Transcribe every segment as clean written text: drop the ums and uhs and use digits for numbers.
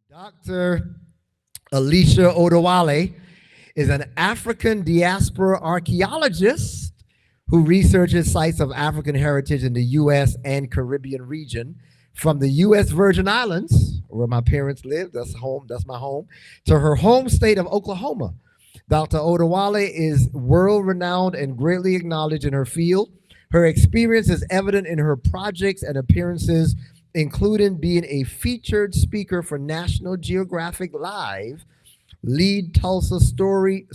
Dr. Alicia Odewale is an African diaspora archaeologist who researches sites of African heritage in the U.S. and Caribbean region, from the U.S. Virgin Islands, where my parents live, that's home, that's my home, to her home state of Oklahoma. Dr. Odewale is world-renowned and greatly acknowledged in her field. Her experience is evident in her projects and appearances, including being a featured speaker for National Geographic Live, lead Tulsa Storyteller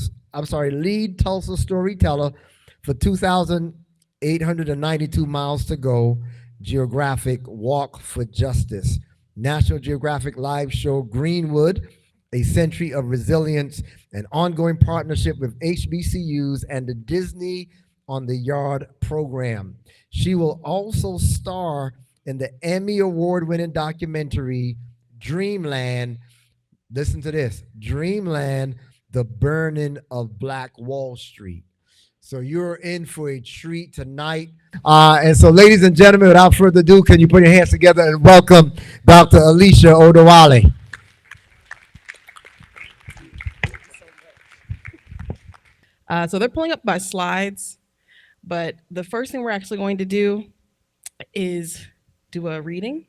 for 2,892 miles to go, Geographic Walk for Justice, National Geographic Live show Greenwood, A Century of Resilience, an ongoing partnership with HBCUs and the Disney on the Yard program. She will also star in the Emmy Award-winning documentary Dreamland. Listen to this, Dreamland, The Burning of Black Wall Street. So you're in for a treat tonight. And so, ladies and gentlemen, without further ado, can you put your hands together and welcome Dr. Alicia Odewale. So they're pulling up my slides, but the first thing we're actually going to do is do a reading.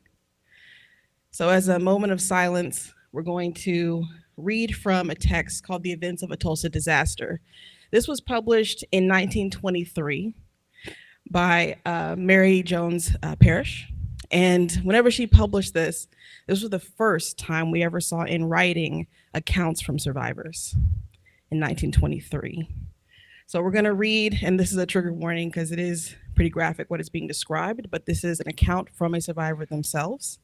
So as a moment of silence, we're going to read from a text called The Events of a Tulsa Disaster. This was published in 1923 by Mary Jones Parrish. And whenever she published this was the first time we ever saw in writing accounts from survivors in 1923. So we're going to read, and this is a trigger warning because it is pretty graphic what is being described, but this is an account from a survivor themselves.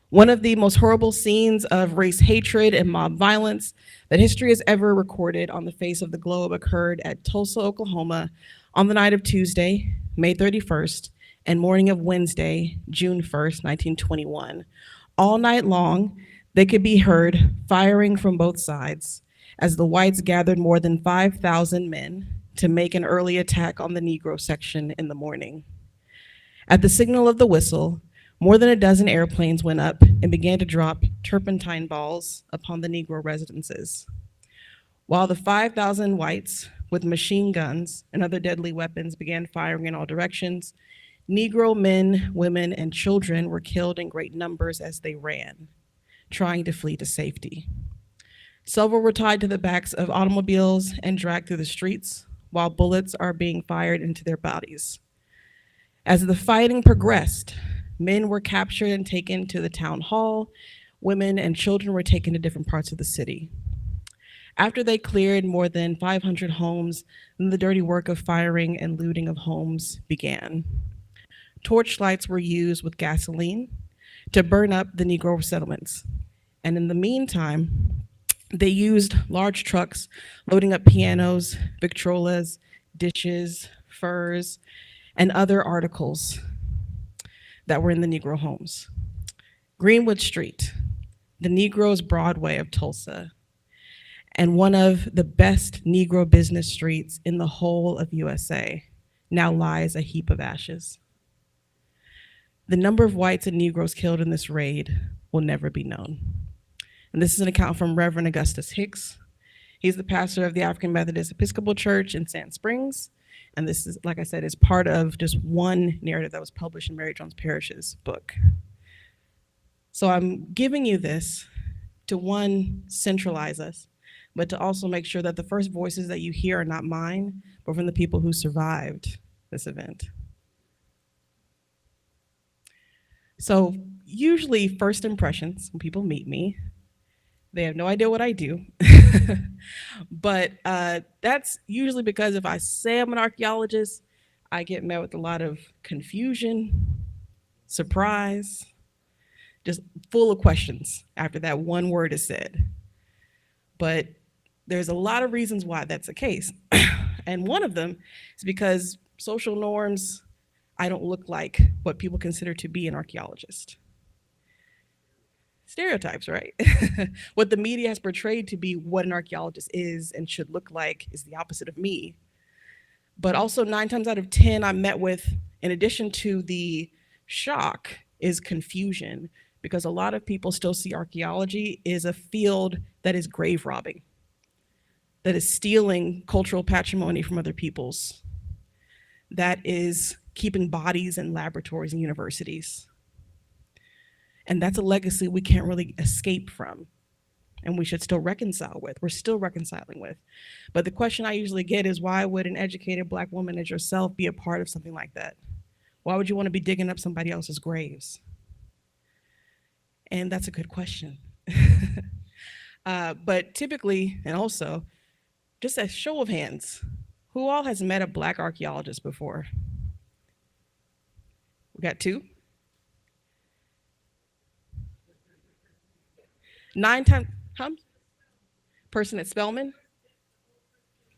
One of the most horrible scenes of race hatred and mob violence that history has ever recorded on the face of the globe occurred at Tulsa, Oklahoma on the night of Tuesday, May 31st, and morning of Wednesday, June 1st, 1921. All night long, they could be heard firing from both sides as the whites gathered more than 5,000 men to make an early attack on the Negro section in the morning. At the signal of the whistle, more than a dozen airplanes went up and began to drop turpentine balls upon the Negro residences. While the 5,000 whites with machine guns and other deadly weapons began firing in all directions, Negro men, women, and children were killed in great numbers as they ran, trying to flee to safety. Several were tied to the backs of automobiles and dragged through the streets while bullets are being fired into their bodies. As the fighting progressed, men were captured and taken to the town hall. Women and children were taken to different parts of the city. After they cleared more than 500 homes, then the dirty work of firing and looting of homes began. Torchlights were used with gasoline to burn up the Negro settlements. And in the meantime, they used large trucks loading up pianos, victrolas, dishes, furs, and other articles that were in the Negro homes. Greenwood Street, the Negro's Broadway of Tulsa, and one of the best Negro business streets in the whole of USA, now lies a heap of ashes. The number of whites and Negroes killed in this raid will never be known. And this is an account from Reverend Augustus Hicks. He's the pastor of the African Methodist Episcopal Church in Sand Springs. And this is, like I said, is part of just one narrative that was published in Mary Jones Parrish's book. So I'm giving you this to, one, centralize us, but to also make sure that the first voices that you hear are not mine, but from the people who survived this event. So usually first impressions, when people meet me, they have no idea what I do. But that's usually because if I say I'm an archaeologist, I get met with a lot of confusion, surprise, just full of questions after that one word is said. But there's a lot of reasons why that's the case. And one of them is because social norms, I don't look like what people consider to be an archaeologist. Stereotypes, right? What the media has portrayed to be what an archaeologist is and should look like is the opposite of me. But also 9 times out of 10, I'm met with, in addition to the shock, is confusion, because a lot of people still see archaeology as a field that is grave robbing, that is stealing cultural patrimony from other peoples, that is keeping bodies in laboratories and universities. And that's a legacy we can't really escape from, and we should still reconcile with. We're still reconciling with. But the question I usually get is, why would an educated Black woman as yourself be a part of something like that? Why would you want to be digging up somebody else's graves? And that's a good question. But typically, and also, just a show of hands, who all has met a Black archaeologist before? We got 2? 9 times, huh? Person at Spelman?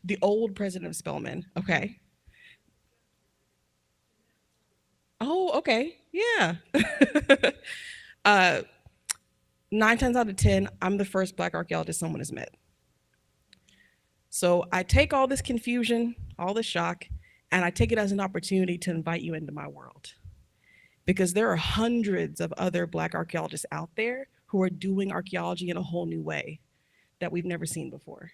The old president of Spelman, okay. Oh, okay, yeah. 9 times out of 10, I'm the first Black archaeologist someone has met. So I take all this confusion, all this shock, and I take it as an opportunity to invite you into my world. Because there are hundreds of other Black archaeologists out there who are doing archaeology in a whole new way that we've never seen before.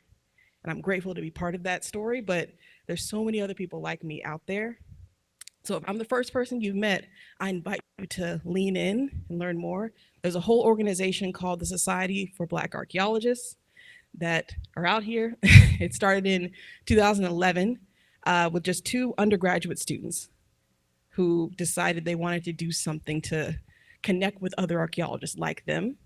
And I'm grateful to be part of that story, but there's so many other people like me out there. So if I'm the first person you've met, I invite you to lean in and learn more. There's a whole organization called the Society for Black Archaeologists that are out here. It started in 2011 with just 2 undergraduate students who decided they wanted to do something to connect with other archaeologists like them,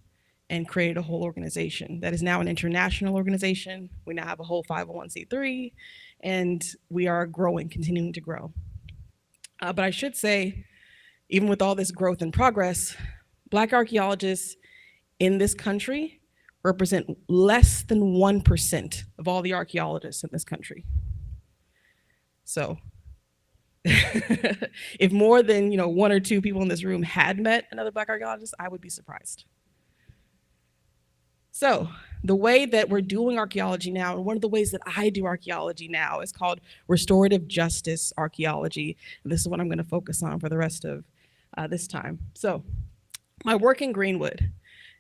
and created a whole organization that is now an international organization. We now have a whole 501c3, and we are growing, continuing to grow. But I should say, even with all this growth and progress, Black archaeologists in this country represent less than 1% of all the archaeologists in this country. So if more than 1 or 2 people in this room had met another Black archaeologist, I would be surprised. So the way that we're doing archaeology now, and one of the ways that I do archaeology now, is called restorative justice archaeology. And this is what I'm going to focus on for the rest of this time. So my work in Greenwood,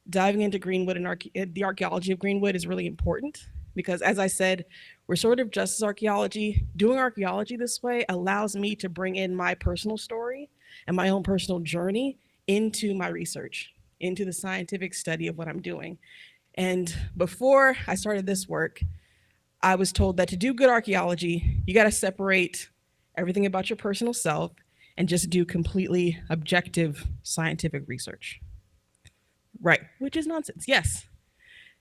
diving into Greenwood and the archaeology of Greenwood is really important because, as I said, restorative justice archaeology, doing archaeology this way allows me to bring in my personal story and my own personal journey into my research, into the scientific study of what I'm doing. And before I started this work, I was told that to do good archaeology, you got to separate everything about your personal self and just do completely objective scientific research. Right, which is nonsense, yes.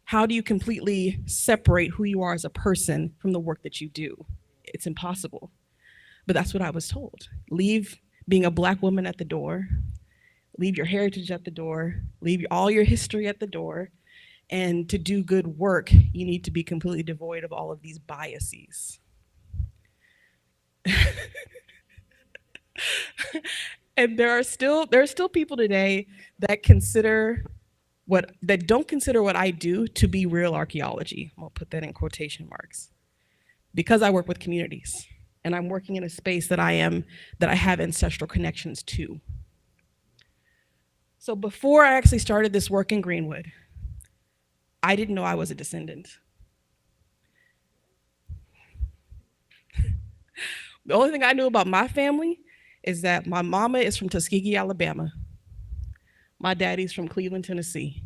How do you completely separate who you are as a person from the work that you do? It's impossible. But that's what I was told. Leave being a Black woman at the door, leave your heritage at the door, leave all your history at the door, and to do good work, you need to be completely devoid of all of these biases. And there are still people today that don't consider what I do to be real archaeology. I'll put that in quotation marks. Because I work with communities and I'm working in a space that I have ancestral connections to. So before I actually started this work in Greenwood, I didn't know I was a descendant. The only thing I knew about my family is that my mama is from Tuskegee, Alabama. My daddy's from Cleveland, Tennessee.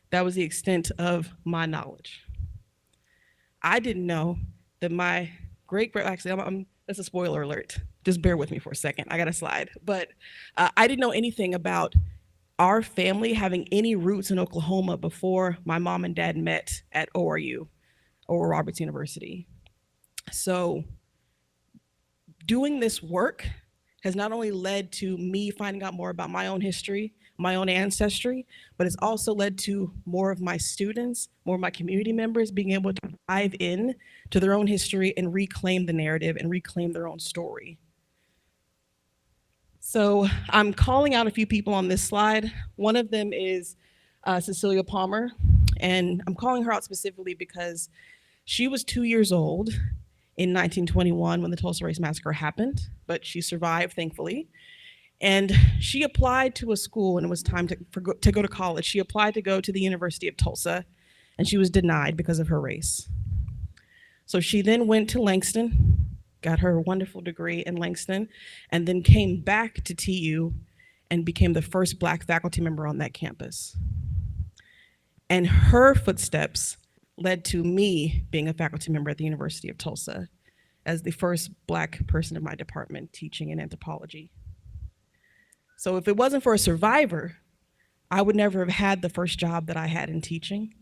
That was the extent of my knowledge. I didn't know that my actually, that's a spoiler alert. Just bear with me for a second, I got a slide. But I didn't know anything about our family having any roots in Oklahoma before my mom and dad met at ORU, Oral Roberts University. So doing this work has not only led to me finding out more about my own history, my own ancestry, but it's also led to more of my students, more of my community members being able to dive in to their own history and reclaim the narrative and reclaim their own story. So I'm calling out a few people on this slide. One of them is Cecilia Palmer, and I'm calling her out specifically because she was 2 years old in 1921 when the Tulsa Race Massacre happened, but she survived, thankfully. And she applied to a school, and it was time to go to college. She applied to go to the University of Tulsa, and she was denied because of her race. So she then went to Langston, got her wonderful degree in Langston, and then came back to TU and became the first Black faculty member on that campus. And her footsteps led to me being a faculty member at the University of Tulsa as the first Black person in my department teaching in anthropology. So if it wasn't for a survivor, I would never have had the first job that I had in teaching.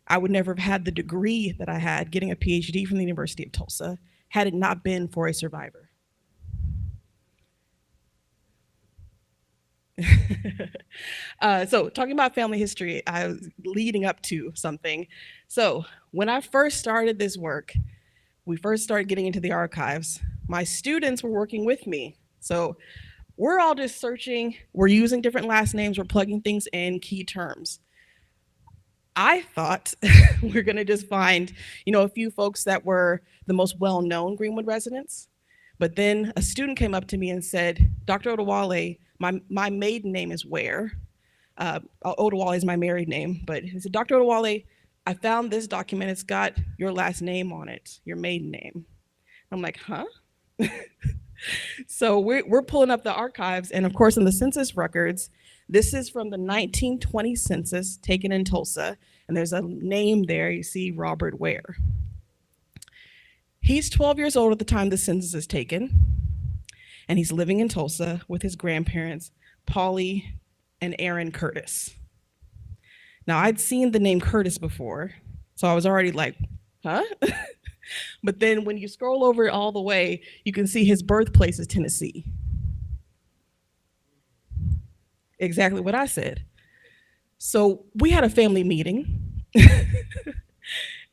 I would never have had the degree that I had, getting a PhD from the University of Tulsa, had it not been for a survivor. So talking about family history, I was leading up to something. So when I first started this work, we first started getting into the archives, my students were working with me. So we're all just searching, we're using different last names, we're plugging things in, key terms. I thought we're gonna just find, a few folks that were the most well-known Greenwood residents. But then a student came up to me and said, Dr. Odewale, my maiden name is Ware. Odewale is my married name, but he said, Dr. Odewale, I found this document, it's got your last name on it, your maiden name. I'm like, huh? So we're pulling up the archives, and of course in the census records, this is from the 1920 census taken in Tulsa, and there's a name there, you see Robert Ware. He's 12 years old at the time the census is taken, and he's living in Tulsa with his grandparents, Polly and Aaron Curtis. Now I'd seen the name Curtis before, so I was already like, huh? But then when you scroll over all the way, you can see his birthplace is Tennessee. Exactly what I said. So we had a family meeting,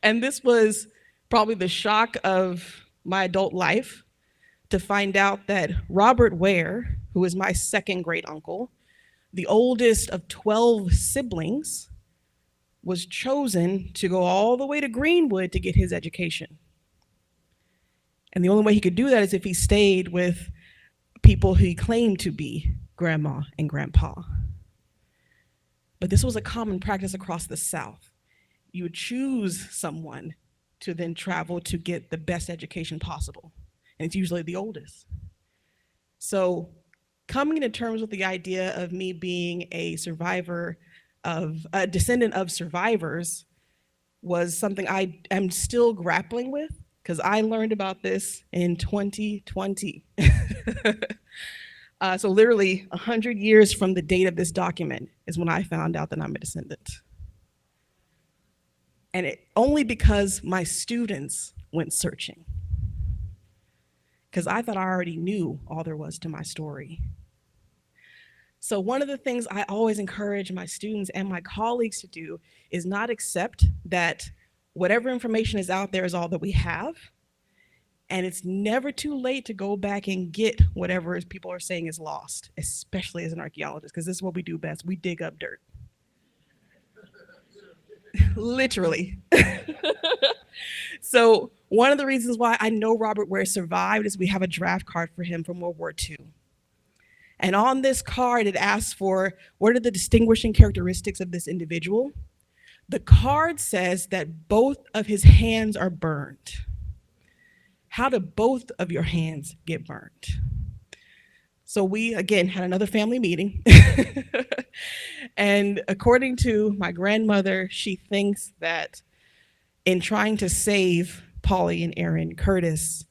and this was probably the shock of my adult life to find out that Robert Ware, who is my second great uncle, the oldest of 12 siblings, was chosen to go all the way to Greenwood to get his education. And the only way he could do that is if he stayed with people who he claimed to be grandma and grandpa. But this was a common practice across the South. You would choose someone to then travel to get the best education possible. And it's usually the oldest. So coming to terms with the idea of me being a descendant of survivors was something I am still grappling with, because I learned about this in 2020. So literally 100 years from the date of this document is when I found out that I'm a descendant. And only because my students went searching. Because I thought I already knew all there was to my story. So one of the things I always encourage my students and my colleagues to do is not accept that whatever information is out there is all that we have. And it's never too late to go back and get whatever people are saying is lost, especially as an archaeologist, because this is what we do best. We dig up dirt. Literally. So one of the reasons why I know Robert Ware survived is we have a draft card for him from World War II. And on this card, it asks for what are the distinguishing characteristics of this individual. The card says that both of his hands are burned. How do both of your hands get burned? So we, again, had another family meeting. And according to my grandmother, she thinks that in trying to save Polly and Aaron Curtis,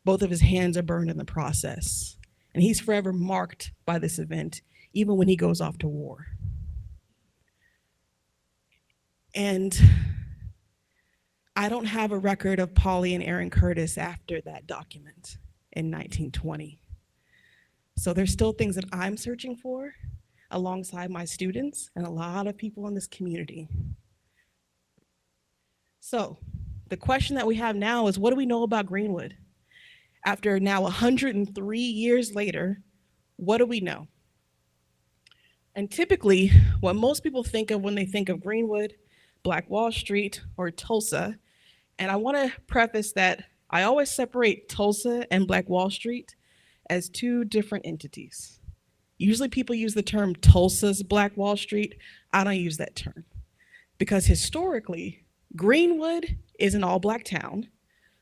both of his hands are burned in the process. And he's forever marked by this event, even when he goes off to war. And I don't have a record of Polly and Aaron Curtis after that document in 1920. So there's still things that I'm searching for alongside my students and a lot of people in this community. So the question that we have now is, what do we know about Greenwood? After now 103 years later, what do we know? And typically, what most people think of when they think of Greenwood, Black Wall Street, or Tulsa, and I want to preface that I always separate Tulsa and Black Wall Street as two different entities. Usually people use the term Tulsa's Black Wall Street. I don't use that term because historically, Greenwood is an all-Black town.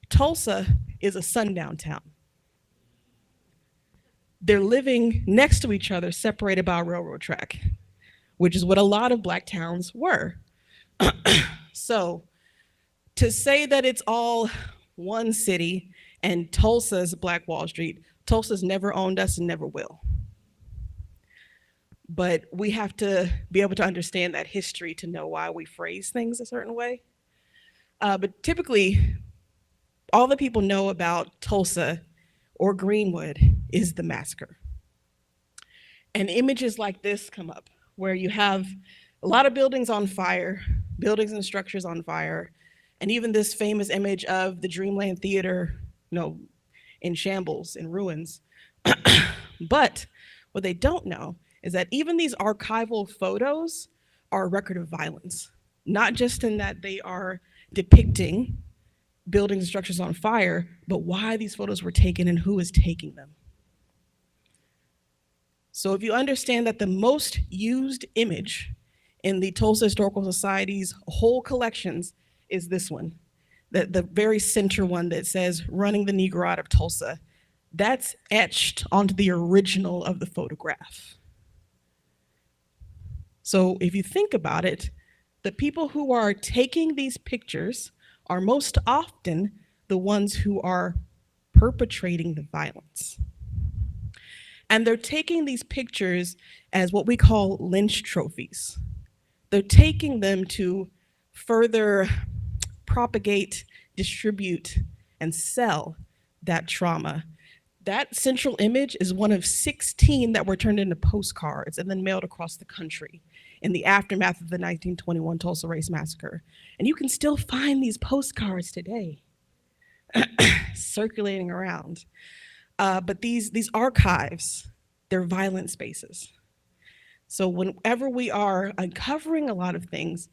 Tulsa is a sundown town. They're living next to each other, separated by a railroad track, which is what a lot of Black towns were. So to say that it's all one city and Tulsa's Black Wall Street, Tulsa's never owned us and never will. But we have to be able to understand that history to know why we phrase things a certain way. But typically, all that people know about Tulsa or Greenwood is the massacre. And images like this come up, where you have a lot of buildings on fire, buildings and structures on fire, and even this famous image of the Dreamland Theater, in shambles, in ruins. But what they don't know is that even these archival photos are a record of violence, not just in that they are depicting buildings and structures on fire, but why these photos were taken and who is taking them. So if you understand that the most used image in the Tulsa Historical Society's whole collections is this one, the very center one that says, "Running the Negro Out of Tulsa," that's etched onto the original of the photograph. So if you think about it, the people who are taking these pictures are most often the ones who are perpetrating the violence. And they're taking these pictures as what we call lynch trophies. They're taking them to further propagate, distribute, and sell that trauma. That central image is one of 16 that were turned into postcards and then mailed across the country in the aftermath of the 1921 Tulsa Race Massacre. And you can still find these postcards today circulating around. But these archives, they're violent spaces. So whenever we are uncovering a lot of things,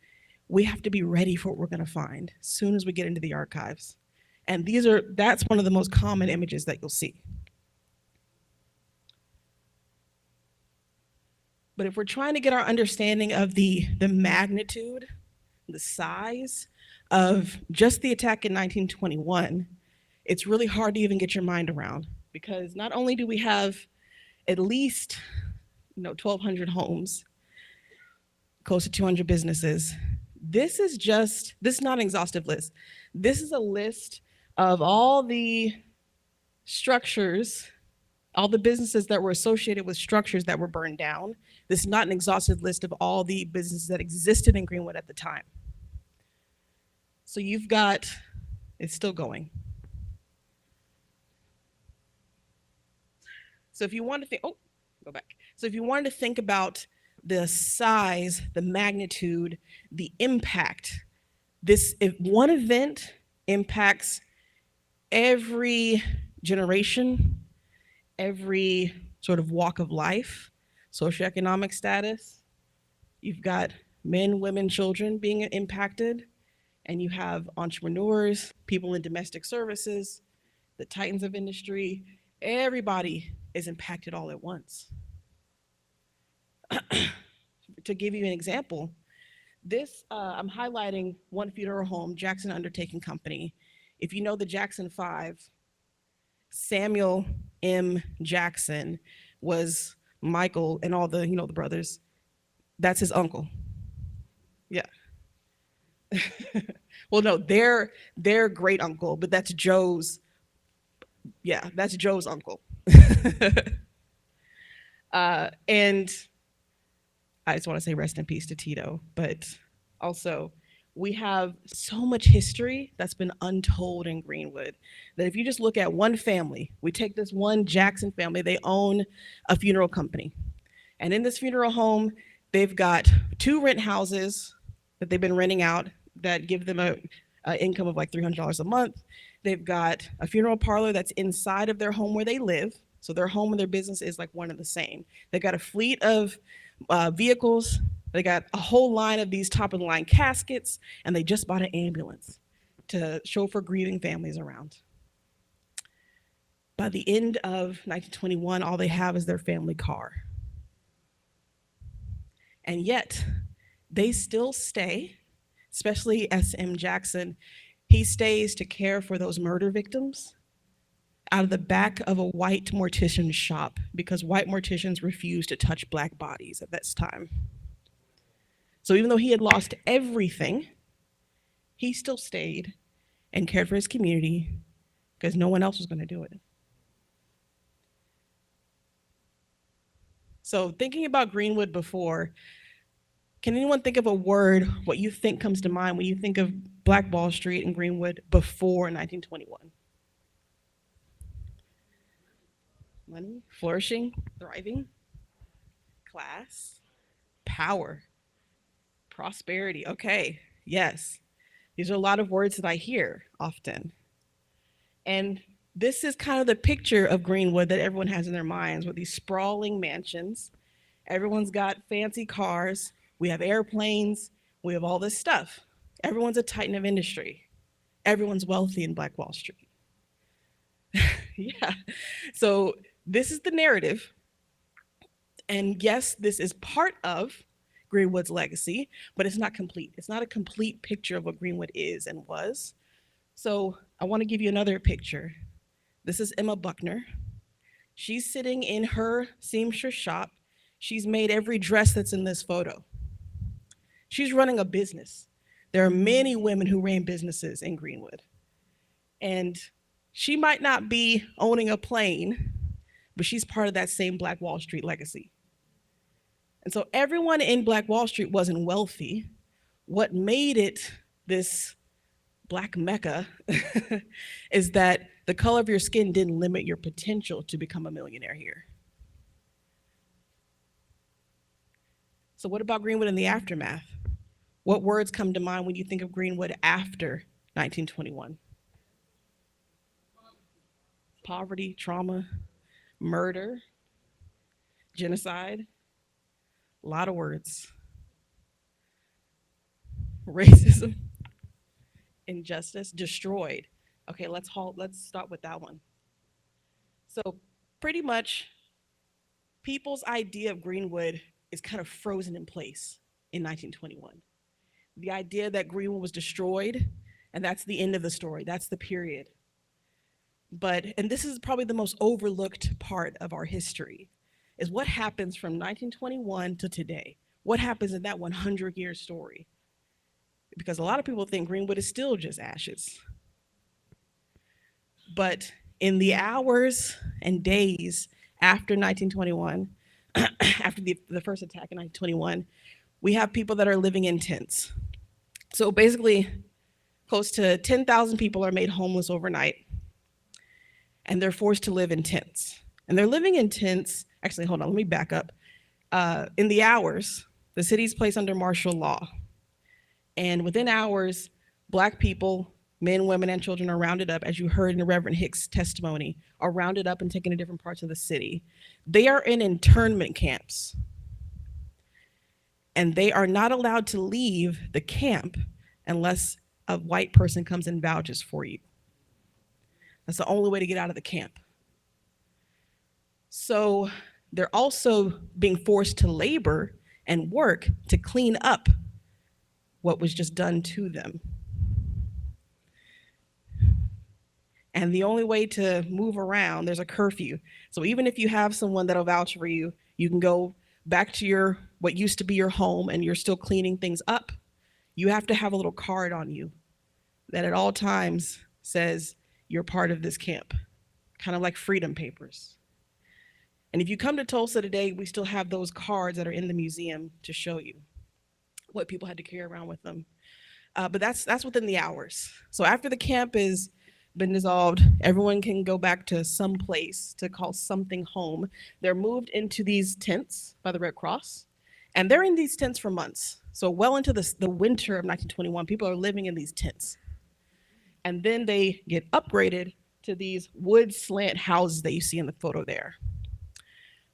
we have to be ready for what we're gonna find as soon as we get into the archives. And that's one of the most common images that you'll see. But if we're trying to get our understanding of the magnitude, the size of just the attack in 1921, it's really hard to even get your mind around, because not only do we have at least 1,200 homes, close to 200 businesses, this is not an exhaustive list. This is a list of all the structures, all the businesses that were associated with structures that were burned down. This is not an exhaustive list of all the businesses that existed in Greenwood at the time. So it's still going. So if you want to think, So if you wanted to think about the size, the magnitude, the impact, if one event impacts every generation, every sort of walk of life, socioeconomic status, you've got men, women, children being impacted, and you have entrepreneurs, people in domestic services, the titans of industry, everybody is impacted all at once. To give you an example, I'm highlighting one funeral home, Jackson Undertaking Company. If you know the Jackson Five, Samuel M. Jackson was Michael and all the, the brothers. That's his uncle. Yeah. Well, no, their great uncle, but that's Joe's. Yeah, that's Joe's uncle. And I just want to say rest in peace to Tito, but also we have so much history that's been untold in Greenwood that if you just look at one family, we take this one Jackson family, they own a funeral company. And in this funeral home, they've got 2 rent houses that they've been renting out that give them an income of like $300 a month. They've got a funeral parlor that's inside of their home where they live. So their home and their business is like one and the same. They've got a fleet of vehicles. They got a whole line of these top of the line caskets, and they just bought an ambulance to chauffeur grieving families around. By the end of 1921, all they have is their family car. And yet, they still stay, especially S.M. Jackson. He stays to care for those murder victims out of the back of a white mortician's shop because white morticians refused to touch Black bodies at this time. So even though he had lost everything, he still stayed and cared for his community because no one else was going to do it. So thinking about Greenwood before, can anyone think of a word, what you think comes to mind when you think of Black Wall Street and Greenwood before 1921? Money, flourishing, thriving, class, power, prosperity. Okay, yes. These are a lot of words that I hear often. And this is kind of the picture of Greenwood that everyone has in their minds with these sprawling mansions. Everyone's got fancy cars. We have airplanes. We have all this stuff. Everyone's a titan of industry. Everyone's wealthy in Black Wall Street. Yeah. So this is the narrative. And yes, this is part of Greenwood's legacy, but it's not complete. It's not a complete picture of what Greenwood is and was. So I want to give you another picture. This is Emma Buckner. She's sitting in her seamstress shop. She's made every dress that's in this photo. She's running a business. There are many women who ran businesses in Greenwood. And she might not be owning a plane, but she's part of that same Black Wall Street legacy. And so everyone in Black Wall Street wasn't wealthy. What made it this Black Mecca is that the color of your skin didn't limit your potential to become a millionaire here. So what about Greenwood in the aftermath? What words come to mind when you think of Greenwood after 1921? Poverty, trauma, murder, genocide, a lot of words. Racism, injustice, destroyed. Okay, let's start with that one. So pretty much people's idea of Greenwood is kind of frozen in place in 1921. The idea that Greenwood was destroyed, and that's the end of the story, that's the period. And this is probably the most overlooked part of our history, is what happens from 1921 to today. What happens in that 100-year story? Because a lot of people think Greenwood is still just ashes. But in the hours and days after 1921, after the first attack in 1921, we have people that are living in tents. So basically, close to 10,000 people are made homeless overnight, and they're forced to live in tents. And they're living in tents, actually, hold on, let me back up. In the hours, the city's placed under martial law. And within hours, Black people, men, women, and children are rounded up, as you heard in the Reverend Hicks' testimony, are rounded up and taken to different parts of the city. They are in internment camps. And they are not allowed to leave the camp unless a white person comes and vouches for you. That's the only way to get out of the camp. So they're also being forced to labor and work to clean up what was just done to them. And the only way to move around, there's a curfew. So even if you have someone that'll vouch for you, you can go back to what used to be your home and you're still cleaning things up. You have to have a little card on you that at all times says you're part of this camp, kind of like freedom papers. And if you come to Tulsa today, we still have those cards that are in the museum to show you what people had to carry around with them. But that's within the hours. So after the camp has been dissolved, everyone can go back to some place to call something home. They're moved into these tents by the Red Cross, and they're in these tents for months. So well into the winter of 1921, people are living in these tents. And then they get upgraded to these wood slant houses that you see in the photo there.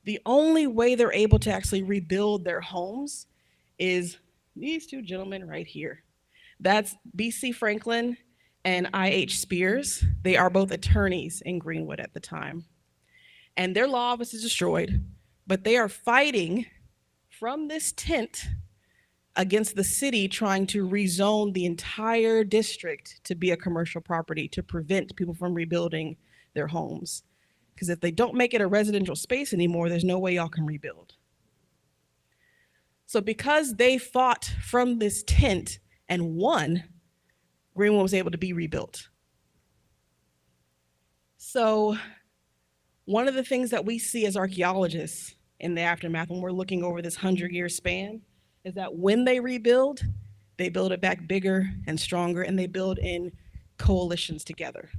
The only way they're able to actually rebuild their homes is these two gentlemen right here. That's B.C. Franklin and I.H. Spears. They are both attorneys in Greenwood at the time. And their law office is destroyed, but they are fighting from this tent against the city trying to rezone the entire district to be a commercial property to prevent people from rebuilding their homes. Because if they don't make it a residential space anymore, there's no way y'all can rebuild. So because they fought from this tent and won, Greenwood was able to be rebuilt. So one of the things that we see as archaeologists in the aftermath when we're looking over this 100-year span is that when they rebuild, they build it back bigger and stronger, and they build in coalitions together.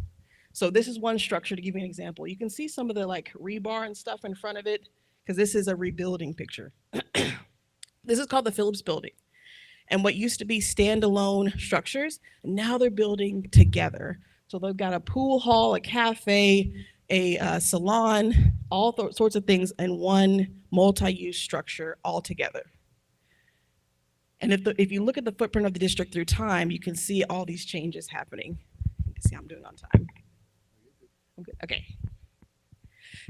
So this is one structure, to give you an example. You can see some of the like rebar and stuff in front of it, because this is a rebuilding picture. This is called the Phillips Building. And what used to be standalone structures, now they're building together. So they've got a pool hall, a cafe, a salon, all sorts of things in one multi-use structure all together. And if you look at the footprint of the district through time, you can see all these changes happening. You can see I'm doing on time. I'm good. Okay.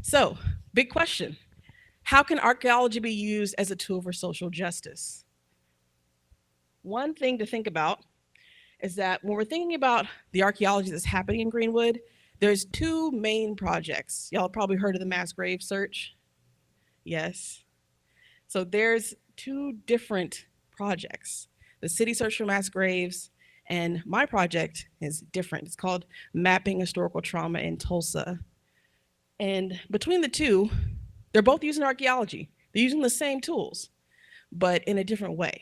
So, big question. How can archaeology be used as a tool for social justice? One thing to think about is that when we're thinking about the archaeology that's happening in Greenwood, there's two main projects. Y'all probably heard of the mass grave search? Yes. So there's two different projects. The City Search for Mass Graves, and my project is different. It's called Mapping Historical Trauma in Tulsa. And between the two, they're both using archaeology. They're using the same tools, but in a different way.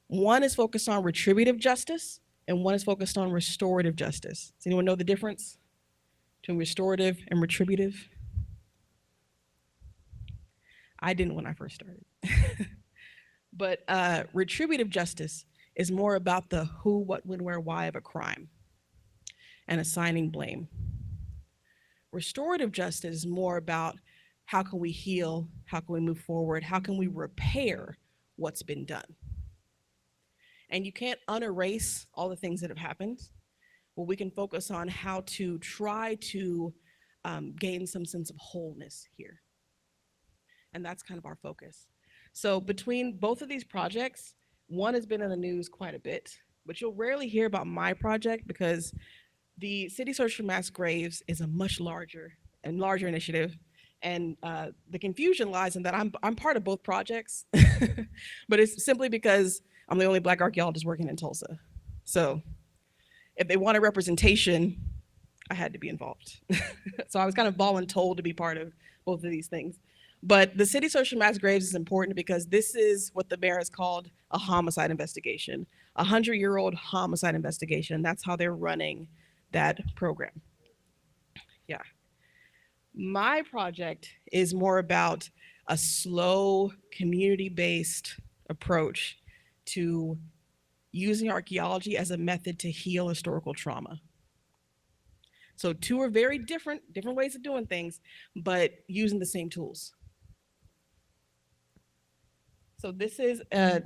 One is focused on retributive justice, and one is focused on restorative justice. Does anyone know the difference between restorative and retributive? I didn't when I first started. But retributive justice is more about the who, what, when, where, why of a crime and assigning blame. Restorative justice is more about how can we heal, how can we move forward, how can we repair what's been done. And you can't unerase all the things that have happened. Well, we can focus on how to try to gain some sense of wholeness here. And that's kind of our focus. So between both of these projects, one has been in the news quite a bit, but you'll rarely hear about my project because the City Search for Mass Graves is a much larger initiative. And the confusion lies in that I'm part of both projects, but it's simply because I'm the only Black archaeologist working in Tulsa. So if they wanted representation, I had to be involved. So I was kind of voluntold to be part of both of these things. But the City Search for Mass Graves is important because this is what the mayor has called a homicide investigation, a 100-year-old homicide investigation. That's how they're running that program. Yeah. My project is more about a slow, community-based approach to using archaeology as a method to heal historical trauma. So two are very different ways of doing things, but using the same tools. So this is a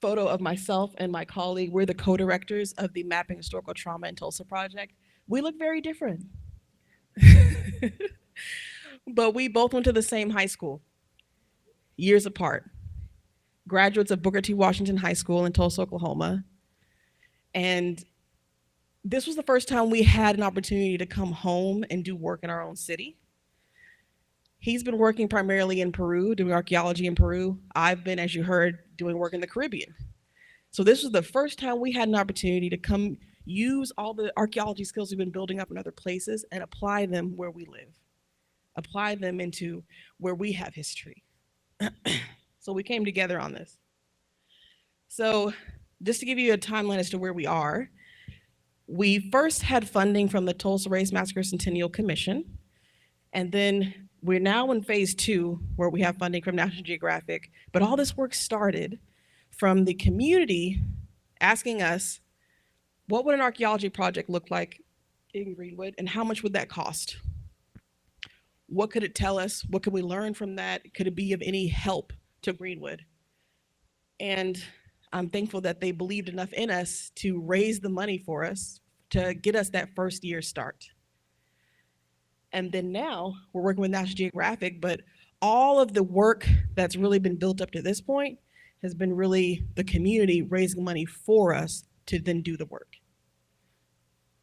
photo of myself and my colleague. We're the co-directors of the Mapping Historical Trauma in Tulsa project. We look very different. But we both went to the same high school, years apart. Graduates of Booker T. Washington High School in Tulsa, Oklahoma. And this was the first time we had an opportunity to come home and do work in our own city. He's been working primarily in Peru, doing archaeology in Peru. I've been, as you heard, doing work in the Caribbean. So this was the first time we had an opportunity to come use all the archaeology skills we've been building up in other places and apply them where we live. Apply them into where we have history. So we came together on this. So just to give you a timeline as to where we are, we first had funding from the Tulsa Race Massacre Centennial Commission, and then we're now in phase 2 where we have funding from National Geographic, but all this work started from the community asking us, what would an archaeology project look like in Greenwood and how much would that cost? What could it tell us? What could we learn from that? Could it be of any help to Greenwood? And I'm thankful that they believed enough in us to raise the money for us to get us that first year start. And then now we're working with National Geographic, but all of the work that's really been built up to this point has been really the community raising money for us to then do the work.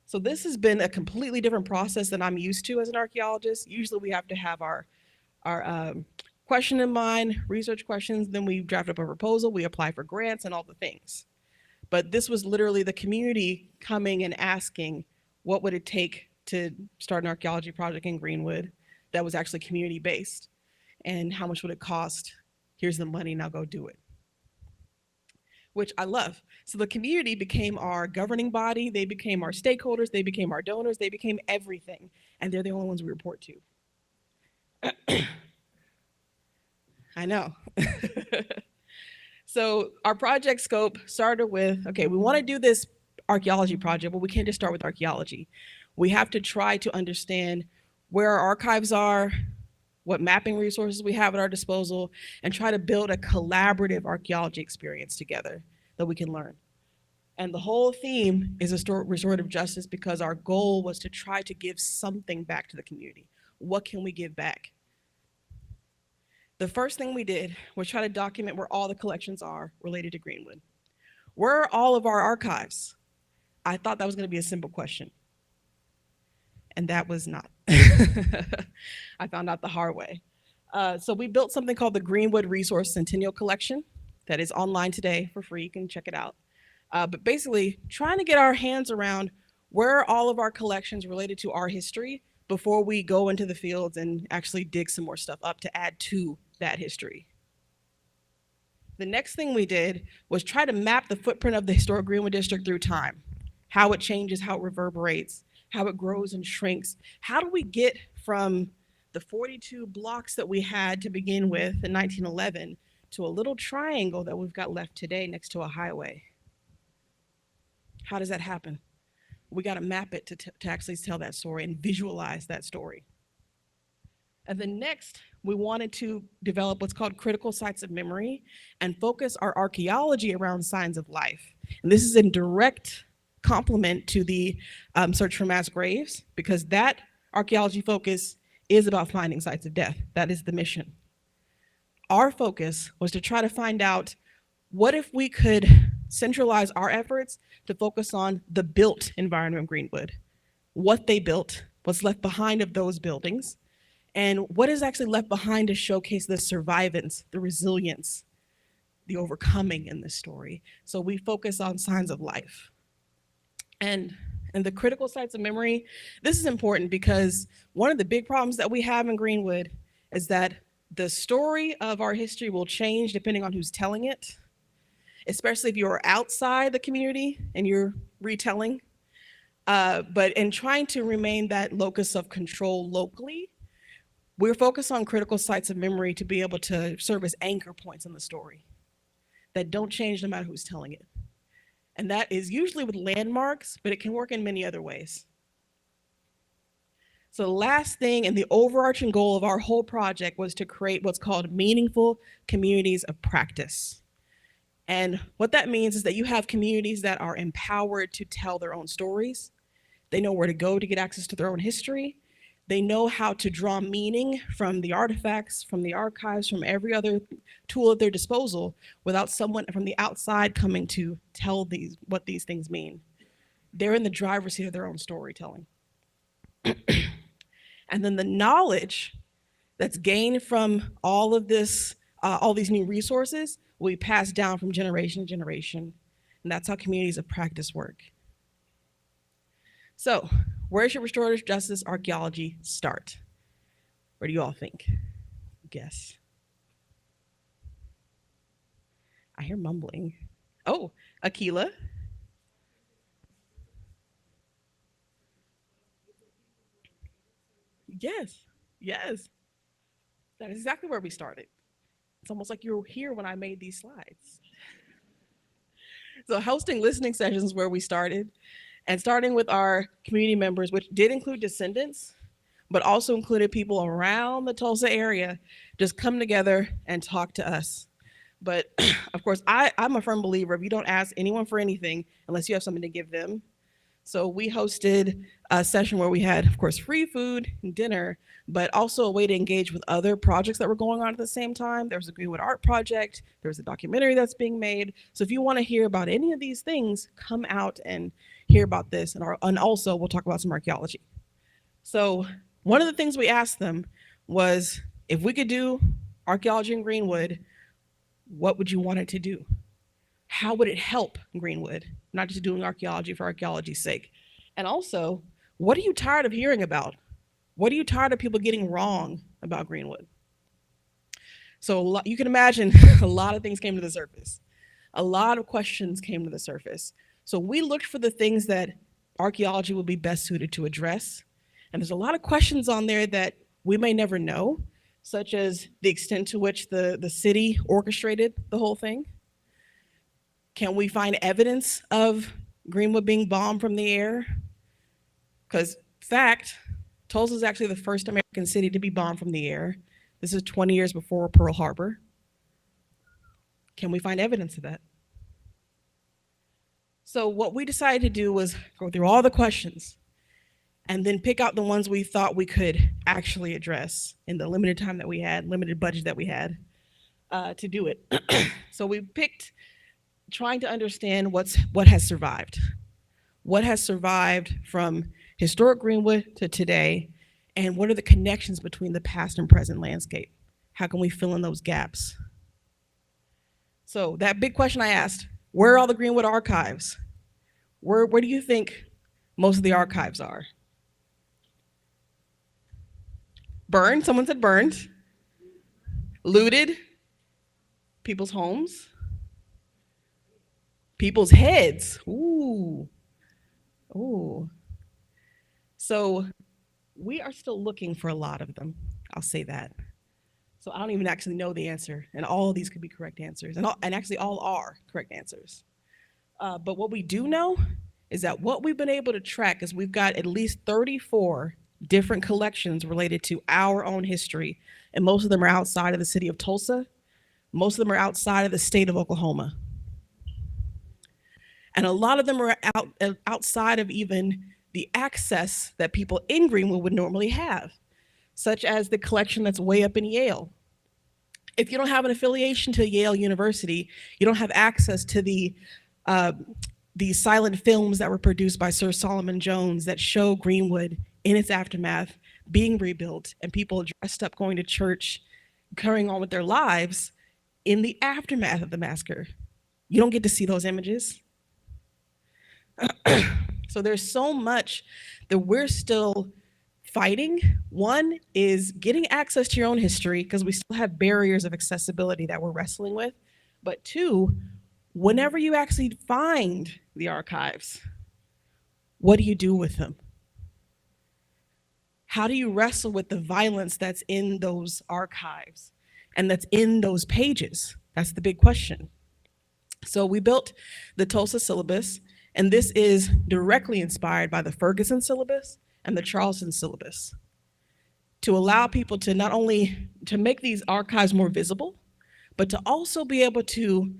So this has been a completely different process than I'm used to as an archaeologist. Usually we have to have our question in mind, research questions, then we draft up a proposal, we apply for grants and all the things. But this was literally the community coming and asking, what would it take to start an archaeology project in Greenwood that was actually community-based? And how much would it cost? Here's the money, now go do it. Which I love. So the community became our governing body, they became our stakeholders, they became our donors, they became everything. And they're the only ones we report to. I know. So our project scope started with, okay, we want to do this archaeology project, but we can't just start with archaeology. We have to try to understand where our archives are, what mapping resources we have at our disposal, and try to build a collaborative archaeology experience together that we can learn. And the whole theme is restorative justice because our goal was to try to give something back to the community. What can we give back? The first thing we did was try to document where all the collections are related to Greenwood. Where are all of our archives? I thought that was going to be a simple question. And that was not. I found out the hard way. So we built something called the Greenwood Resource Centennial Collection that is online today for free. You can check it out. But basically, trying to get our hands around where are all of our collections related to our history before we go into the fields and actually dig some more stuff up to add to that history. The next thing we did was try to map the footprint of the historic Greenwood district through time, how it changes, how it reverberates, how it grows and shrinks. How do we get from the 42 blocks that we had to begin with in 1911 to a little triangle that we've got left today next to a highway? How does that happen? We got to map it to actually tell that story and visualize that story. And then next, we wanted to develop what's called critical sites of memory and focus our archaeology around signs of life. And this is in direct complement to the search for mass graves, because that archaeology focus is about finding sites of death. That is the mission. Our focus was to try to find out, what if we could centralize our efforts to focus on the built environment of Greenwood, what they built, what's left behind of those buildings, and what is actually left behind to showcase the survivance, the resilience, the overcoming in this story. So we focus on signs of life. And the critical sites of memory, this is important because one of the big problems that we have in Greenwood is that the story of our history will change depending on who's telling it, especially if you're outside the community and you're retelling. But in trying to remain that locus of control locally, we're focused on critical sites of memory to be able to serve as anchor points in the story that don't change no matter who's telling it. And that is usually with landmarks, but it can work in many other ways. So the last thing and the overarching goal of our whole project was to create what's called meaningful communities of practice. And what that means is that you have communities that are empowered to tell their own stories. They know where to go to get access to their own history. They know how to draw meaning from the artifacts, from the archives, from every other tool at their disposal without someone from the outside coming to tell what these things mean. They're in the driver's seat of their own storytelling. And then the knowledge that's gained from all of this, all these new resources will be passed down from generation to generation. And that's how communities of practice work. So, where should restorative justice archaeology start? Where do you all think? Guess. I hear mumbling. Oh, Akila. Yes, yes. That is exactly where we started. It's almost like you were here when I made these slides. So hosting listening sessions where we started, and starting with our community members, which did include descendants, but also included people around the Tulsa area, just come together and talk to us. But of course, I'm a firm believer, if you don't ask anyone for anything, unless you have something to give them. So we hosted a session where we had, of course, free food and dinner, but also a way to engage with other projects that were going on at the same time. There was a Greenwood art project. There was a documentary that's being made. So if you want to hear about any of these things, come out and hear about this. And also we'll talk about some archaeology. So one of the things we asked them was, if we could do archaeology in Greenwood, what would you want it to do? How would it help Greenwood? Not just doing archaeology for archaeology's sake. And also, what are you tired of hearing about? What are you tired of people getting wrong about Greenwood? So you can imagine a lot of things came to the surface. A lot of questions came to the surface. So we looked for the things that archaeology would be best suited to address. And there's a lot of questions on there that we may never know, such as the extent to which the city orchestrated the whole thing. Can we find evidence of Greenwood being bombed from the air? Because fact, Tulsa is actually the first American city to be bombed from the air. This is 20 years before Pearl Harbor. Can we find evidence of that? So what we decided to do was go through all the questions and then pick out the ones we thought we could actually address in the limited time that we had, limited budget that we had to do it. So we picked trying to understand what has survived. What has survived from historic Greenwood to today, and what are the connections between the past and present landscape? How can we fill in those gaps? So that big question I asked, where are all the Greenwood archives? Where do you think most of the archives are? Burned, someone said burned. Looted, people's homes. People's heads, ooh. So we are still looking for a lot of them, I'll say that. So I don't even actually know the answer, and all of these could be correct answers, and actually all are correct answers. But what we do know is that what we've been able to track is we've got at least 34 different collections related to our own history, and most of them are outside of the city of Tulsa. Most of them are outside of the state of Oklahoma. And a lot of them are outside of even the access that people in Greenwood would normally have, such as the collection that's way up in Yale. If you don't have an affiliation to Yale University, you don't have access to the silent films that were produced by Sir Solomon Jones that show Greenwood in its aftermath being rebuilt and people dressed up going to church, carrying on with their lives in the aftermath of the massacre. You don't get to see those images. So there's so much that we're still fighting. One is getting access to your own history, because we still have barriers of accessibility that we're wrestling with. But two, whenever you actually find the archives, what do you do with them? How do you wrestle with the violence that's in those archives and that's in those pages? That's the big question. So we built the Tulsa syllabus, and this is directly inspired by the Ferguson syllabus and the Charleston syllabus, to allow people to not only to make these archives more visible, but to also be able to,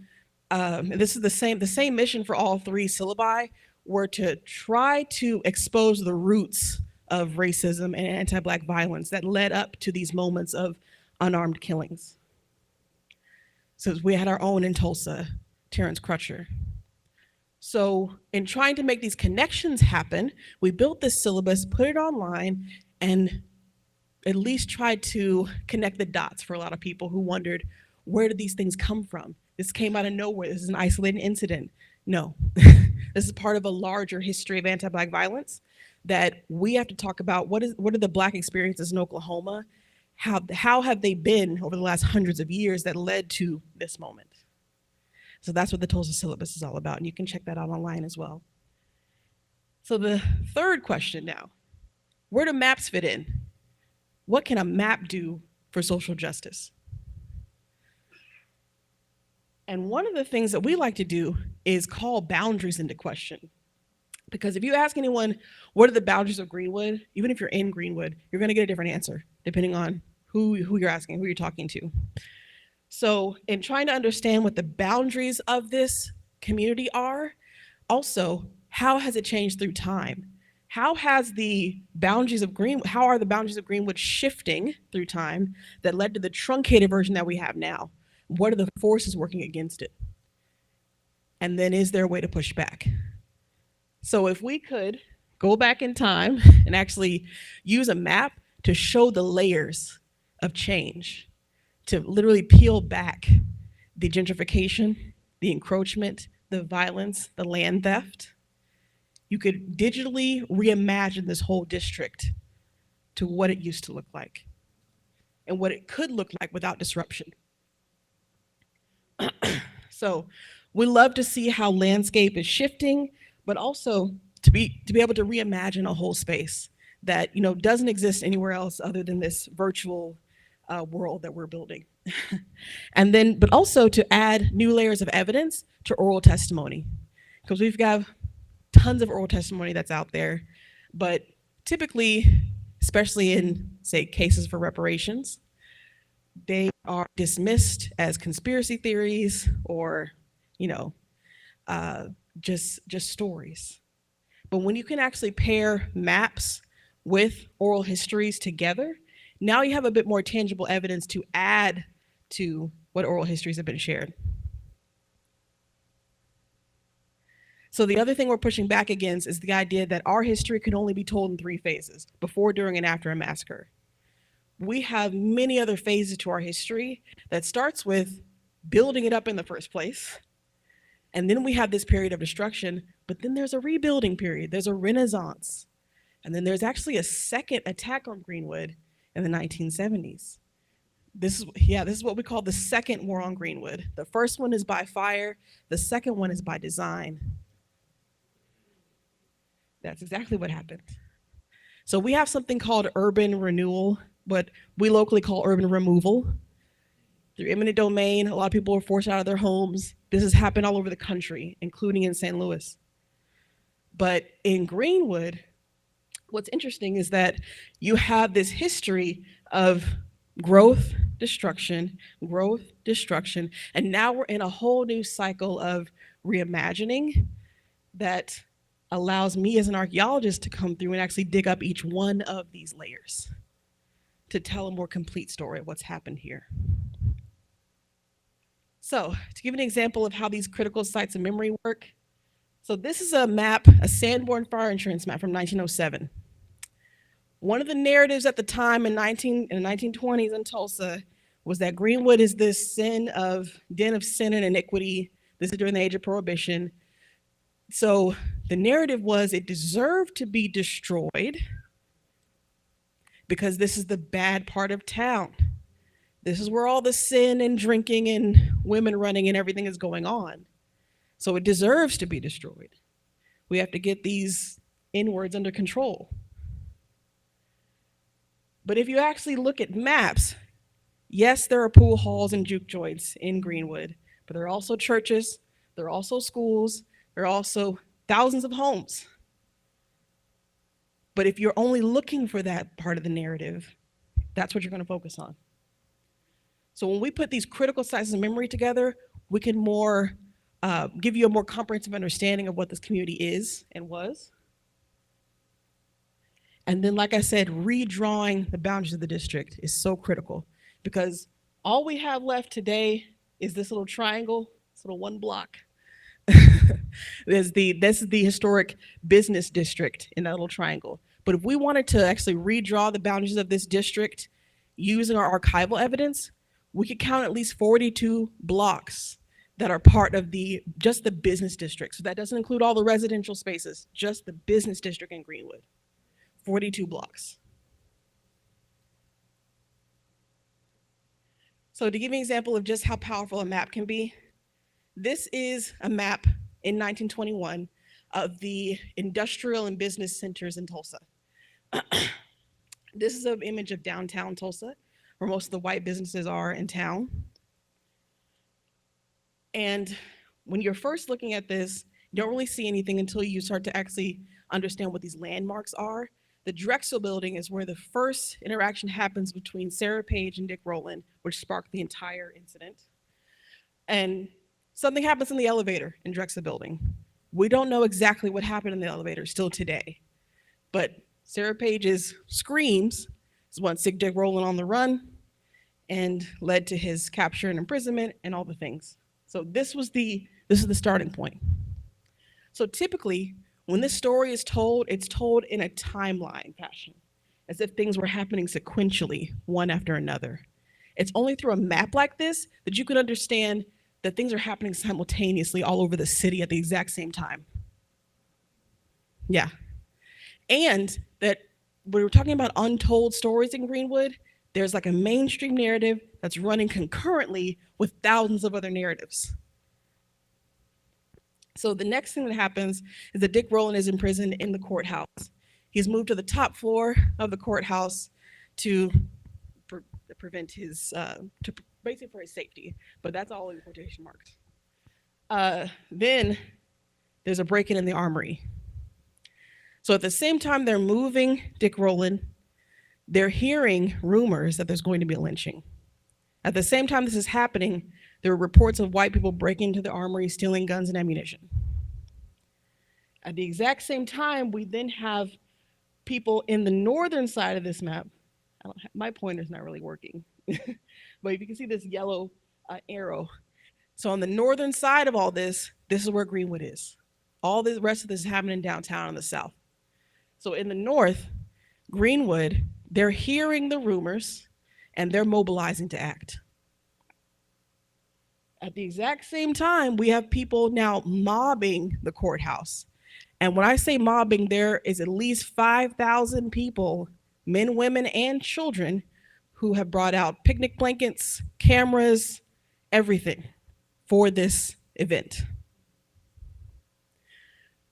this is the same mission for all three syllabi, were to try to expose the roots of racism and anti-Black violence that led up to these moments of unarmed killings. So we had our own in Tulsa, Terrence Crutcher. So in trying to make these connections happen, we built this syllabus, put it online, and at least tried to connect the dots for a lot of people who wondered, where did these things come from? This came out of nowhere. This is an isolated incident. No, this is part of a larger history of anti-Black violence that we have to talk about. What are the Black experiences in Oklahoma? How have they been over the last hundreds of years that led to this moment? So that's what the Tulsa syllabus is all about, and you can check that out online as well. So the third question now, where do maps fit in? What can a map do for social justice? And one of the things that we like to do is call boundaries into question. Because if you ask anyone, what are the boundaries of Greenwood, even if you're in Greenwood, you're gonna get a different answer, depending on who you're asking, who you're talking to. So in trying to understand what the boundaries of this community are, also, how has it changed through time? How are the boundaries of Greenwood shifting through time that led to the truncated version that we have now? What are the forces working against it? And then is there a way to push back? So if we could go back in time and actually use a map to show the layers of change, to literally peel back the gentrification, the encroachment, the violence, the land theft, you could digitally reimagine this whole district to what it used to look like and what it could look like without disruption. So we love to see how landscape is shifting, but also to be able to reimagine a whole space that doesn't exist anywhere else other than this virtual world that we're building. And then, but also to add new layers of evidence to oral testimony, because we've got tons of oral testimony that's out there, but typically, especially in, say, cases for reparations, they are dismissed as conspiracy theories or, just stories. But when you can actually pair maps with oral histories together, now you have a bit more tangible evidence to add to what oral histories have been shared. So the other thing we're pushing back against is the idea that our history can only be told in 3 phases: before, during, and after a massacre. We have many other phases to our history that starts with building it up in the first place. And then we have this period of destruction, but then there's a rebuilding period, there's a renaissance. And then there's actually a second attack on Greenwood in the 1970s. This is what we call the second war on Greenwood. The first one is by fire, the second one is by design. That's exactly what happened. So we have something called urban renewal, what we locally call urban removal. Through eminent domain, a lot of people were forced out of their homes. This has happened all over the country, including in St. Louis. But in Greenwood, what's interesting is that you have this history of growth, destruction, and now we're in a whole new cycle of reimagining that allows me as an archaeologist to come through and actually dig up each one of these layers to tell a more complete story of what's happened here. So to give an example of how these critical sites of memory work, so this is a map, a Sanborn fire insurance map from 1907. One of the narratives at the time in the 1920s in Tulsa was that Greenwood is this den of sin and iniquity. This is during the age of Prohibition. So the narrative was it deserved to be destroyed because this is the bad part of town. This is where all the sin and drinking and women running and everything is going on. So it deserves to be destroyed. We have to get these inwards under control. But if you actually look at maps, yes, there are pool halls and juke joints in Greenwood, but there are also churches, there are also schools, there are also thousands of homes. But if you're only looking for that part of the narrative, that's what you're going to focus on. So when we put these critical sites of memory together, we can give you a more comprehensive understanding of what this community is and was. And then, like I said, redrawing the boundaries of the district is so critical because all we have left today is this little triangle, this little one block. This is the historic business district in that little triangle. But if we wanted to actually redraw the boundaries of this district using our archival evidence, we could count at least 42 blocks that are part of just the business district. So that doesn't include all the residential spaces, just the business district in Greenwood. 42 blocks. So to give you an example of just how powerful a map can be, this is a map in 1921 of the industrial and business centers in Tulsa. This is an image of downtown Tulsa, where most of the white businesses are in town. And when you're first looking at this, you don't really see anything until you start to actually understand what these landmarks are. The Drexel building is where the first interaction happens between Sarah Page and Dick Rowland, which sparked the entire incident. And something happens in the elevator in Drexel building. We don't know exactly what happened in the elevator still today, but Sarah Page's screams is what sick Dick Rowland on the run and led to his capture and imprisonment and all the things. So this is the starting point. So typically, when this story is told, it's told in a timeline fashion, as if things were happening sequentially, one after another. It's only through a map like this that you can understand that things are happening simultaneously all over the city at the exact same time. Yeah. And that when we're talking about untold stories in Greenwood, there's like a mainstream narrative that's running concurrently with thousands of other narratives. So the next thing that happens is that Dick Rowland is imprisoned in the courthouse. He's moved to the top floor of the courthouse to prevent his, basically for his safety, but that's all in quotation marks. Then there's a break-in in the armory. So at the same time they're moving Dick Rowland, they're hearing rumors that there's going to be a lynching. At the same time this is happening, there are reports of white people breaking into the armory, stealing guns and ammunition. At the exact same time, we then have people in the northern side of this map. My pointer's not really working, but if you can see this yellow arrow. So on the northern side of all this is where Greenwood is. All the rest of this is happening downtown in the south. So in the north, Greenwood, they're hearing the rumors and they're mobilizing to act. At the exact same time, we have people now mobbing the courthouse. And when I say mobbing, there is at least 5,000 people, men, women, and children, who have brought out picnic blankets, cameras, everything for this event.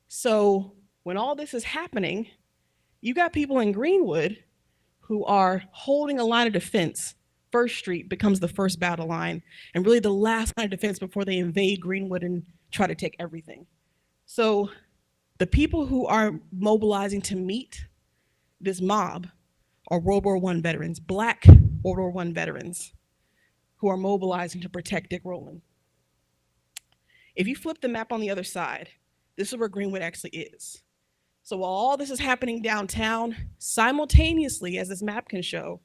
So when all this is happening, you got people in Greenwood who are holding a line of defense. First Street becomes the first battle line and really the last line of defense before they invade Greenwood and try to take everything. So the people who are mobilizing to meet this mob are World War I veterans, Black World War I veterans who are mobilizing to protect Dick Rowland. If you flip the map on the other side, this is where Greenwood actually is. So while all this is happening downtown, simultaneously, as this map can show,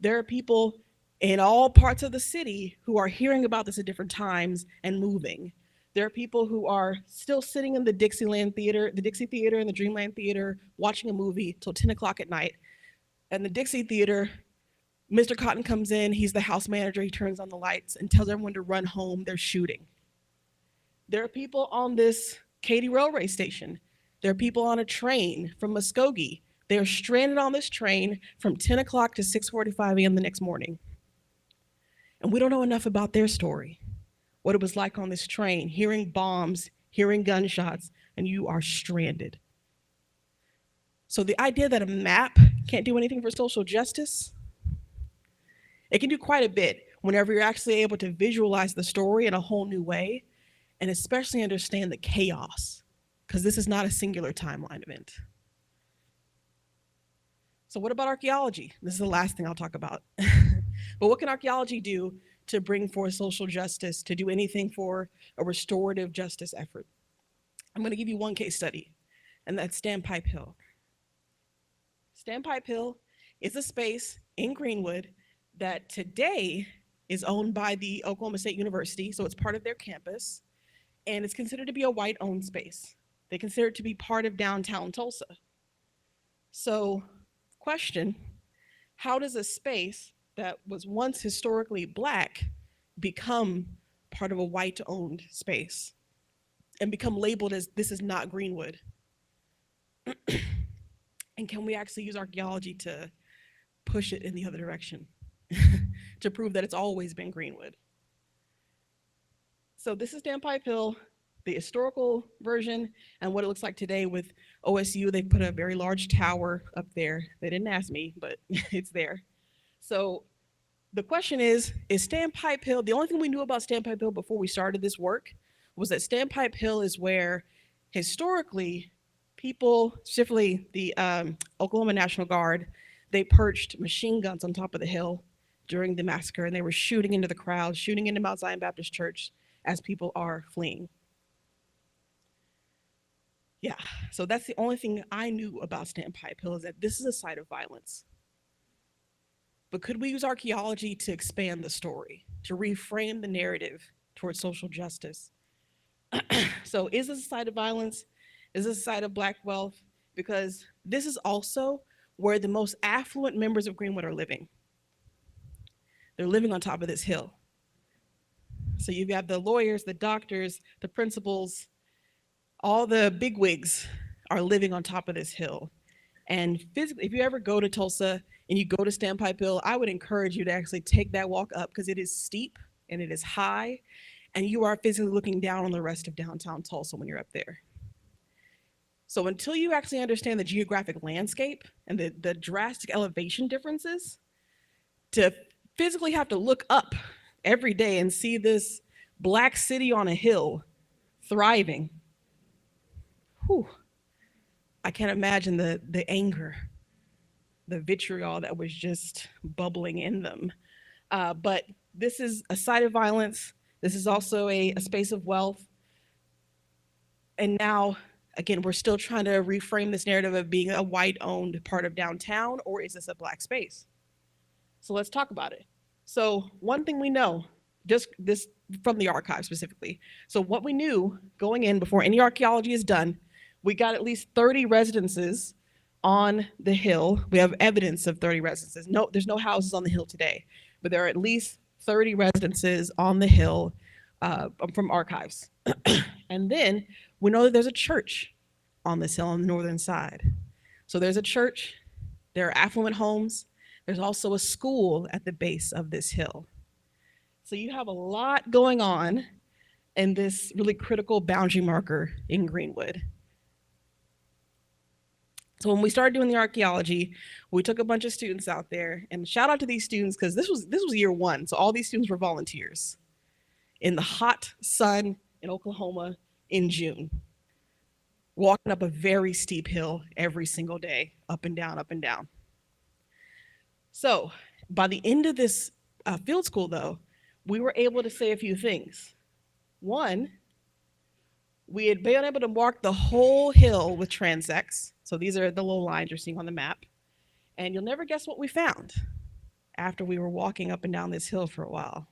there are people in all parts of the city who are hearing about this at different times and moving. There are people who are still sitting in the Dixieland Theater, the Dixie Theater and the Dreamland Theater, watching a movie till 10 o'clock at night. And the Dixie Theater, Mr. Cotton comes in, he's the house manager, he turns on the lights and tells everyone to run home, they're shooting. There are people on this Katy Railway Station. There are people on a train from Muskogee. They are stranded on this train from 10 o'clock to 6:45 a.m. the next morning. And we don't know enough about their story, what it was like on this train, hearing bombs, hearing gunshots, and you are stranded. So the idea that a map can't do anything for social justice, it can do quite a bit whenever you're actually able to visualize the story in a whole new way, and especially understand the chaos, because this is not a singular timeline event. So what about archaeology? This is the last thing I'll talk about. But what can archaeology do to bring forth social justice, to do anything for a restorative justice effort? I'm going to give you one case study, and that's Standpipe Hill. Standpipe Hill is a space in Greenwood that today is owned by the Oklahoma State University, so it's part of their campus, and it's considered to be a white-owned space. They consider it to be part of downtown Tulsa. So, question, how does a space that was once historically Black become part of a white-owned space and become labeled as this is not Greenwood? And can we actually use archaeology to push it in the other direction to prove that it's always been Greenwood? So this is Standpipe Hill, the historical version, and what it looks like today with OSU. They put a very large tower up there. They didn't ask me, but it's there. So the question is Standpipe Hill, the only thing we knew about Standpipe Hill before we started this work was that Standpipe Hill is where historically people, specifically the Oklahoma National Guard, they perched machine guns on top of the hill during the massacre, and they were shooting into the crowd, shooting into Mount Zion Baptist Church as people are fleeing. Yeah, so that's the only thing I knew about Standpipe Hill, is that this is a site of violence. But could we use archaeology to expand the story, to reframe the narrative towards social justice? So is this a site of violence? Is this a site of Black wealth? Because this is also where the most affluent members of Greenwood are living. They're living on top of this hill. So you've got the lawyers, the doctors, the principals, all the bigwigs are living on top of this hill. And physically, if you ever go to Tulsa and you go to Standpipe Hill, I would encourage you to actually take that walk up, because it is steep and it is high, and you are physically looking down on the rest of downtown Tulsa when you're up there. So until you actually understand the geographic landscape and the drastic elevation differences, to physically have to look up every day and see this Black city on a hill thriving, whew, I can't imagine the anger, the vitriol that was just bubbling in them. But this is a site of violence. This is also a space of wealth. And now, again, we're still trying to reframe this narrative of being a white-owned part of downtown, or is this a Black space? So let's talk about it. So one thing we know, just this from the archive specifically. So what we knew going in before any archaeology is done, we got at least 30 residences on the hill. We have evidence of 30 residences. No, there's no houses on the hill today, but there are at least 30 residences on the hill from archives. And then we know that there's a church on this hill on the northern side. So there's a church, there are affluent homes, there's also a school at the base of this hill. So you have a lot going on in this really critical boundary marker in Greenwood. So when we started doing the archaeology, we took a bunch of students out there, and shout out to these students, because this was year one. So all these students were volunteers in the hot sun in Oklahoma in June, walking up a very steep hill every single day, up and down, up and down. So by the end of this field school, though, we were able to say a few things. One, we had been able to mark the whole hill with transects. So these are the little lines you're seeing on the map. And you'll never guess what we found after we were walking up and down this hill for a while.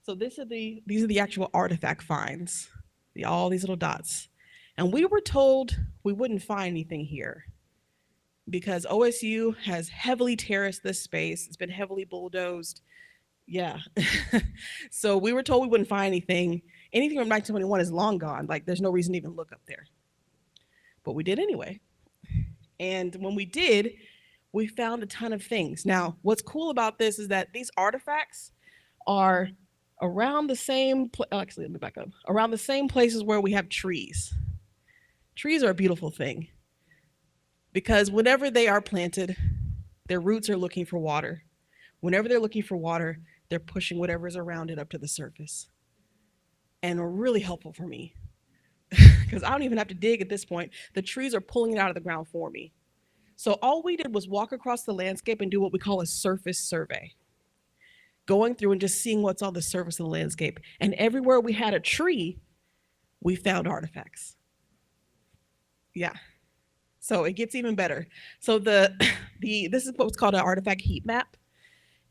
So these are the actual artifact finds, all these little dots. And we were told we wouldn't find anything here because OSU has heavily terraced this space. It's been heavily bulldozed. Yeah. So we were told we wouldn't find anything. Anything from 1921 is long gone. Like, there's no reason to even look up there. But we did anyway. And when we did, we found a ton of things. Now, what's cool about this is that these artifacts are around the same, actually, let me back up. Around the same places where we have trees. Trees are a beautiful thing because whenever they are planted, their roots are looking for water. Whenever they're looking for water, they're pushing whatever's around it up to the surface. And are really helpful for me because I don't even have to dig at this point. The trees are pulling it out of the ground for me. So all we did was walk across the landscape and do what we call a surface survey, going through and just seeing what's on the surface of the landscape. And everywhere we had a tree, we found artifacts. Yeah. So it gets even better. So this is what's called an artifact heat map.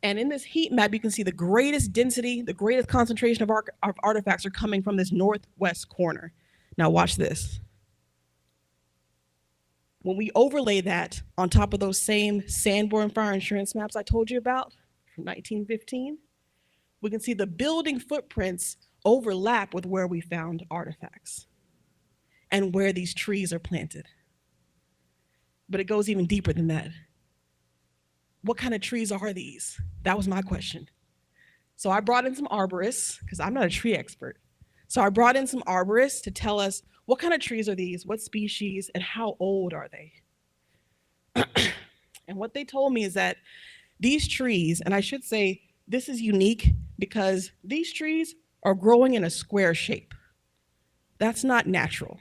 And in this heat map, you can see the greatest density, the greatest concentration of artifacts are coming from this northwest corner. Now watch this. When we overlay that on top of those same Sanborn fire insurance maps I told you about from 1915, we can see the building footprints overlap with where we found artifacts and where these trees are planted. But it goes even deeper than that. What kind of trees are these? That was my question. So I brought in some arborists, because I'm not a tree expert. So I brought in some arborists to tell us what kind of trees are these, what species, and how old are they? And what they told me is that these trees, and I should say this is unique because these trees are growing in a square shape. That's not natural.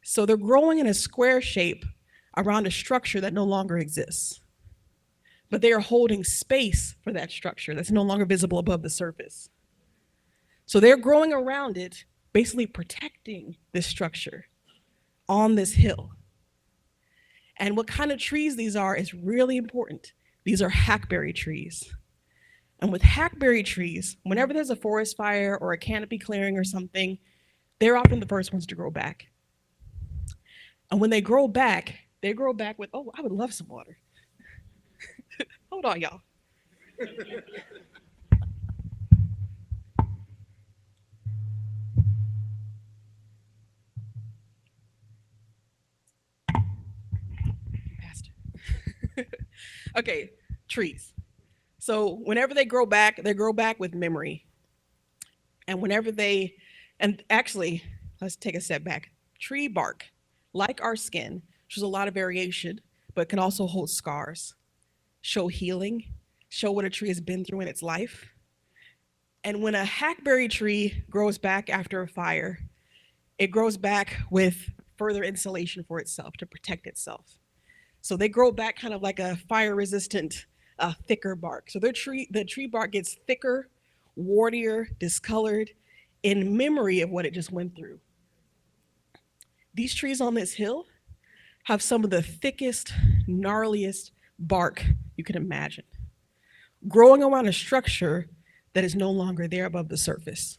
So they're growing in a square shape around a structure that no longer exists. But they are holding space for that structure that's no longer visible above the surface. So they're growing around it, basically protecting this structure on this hill. And what kind of trees these are is really important. These are hackberry trees. And with hackberry trees, whenever there's a forest fire or a canopy clearing or something, they're often the first ones to grow back. And when they grow back with, oh, I would love some water. Hold on, y'all. Okay, trees. So whenever they grow back with memory. And and actually, let's take a step back. Tree bark, like our skin, shows a lot of variation, but can also hold scars, show healing, show what a tree has been through in its life. And when a hackberry tree grows back after a fire, it grows back with further insulation for itself to protect itself. So they grow back kind of like a fire-resistant, thicker bark. So the tree bark gets thicker, wartier, discolored, in memory of what it just went through. These trees on this hill have some of the thickest, gnarliest bark you can imagine, growing around a structure that is no longer there above the surface.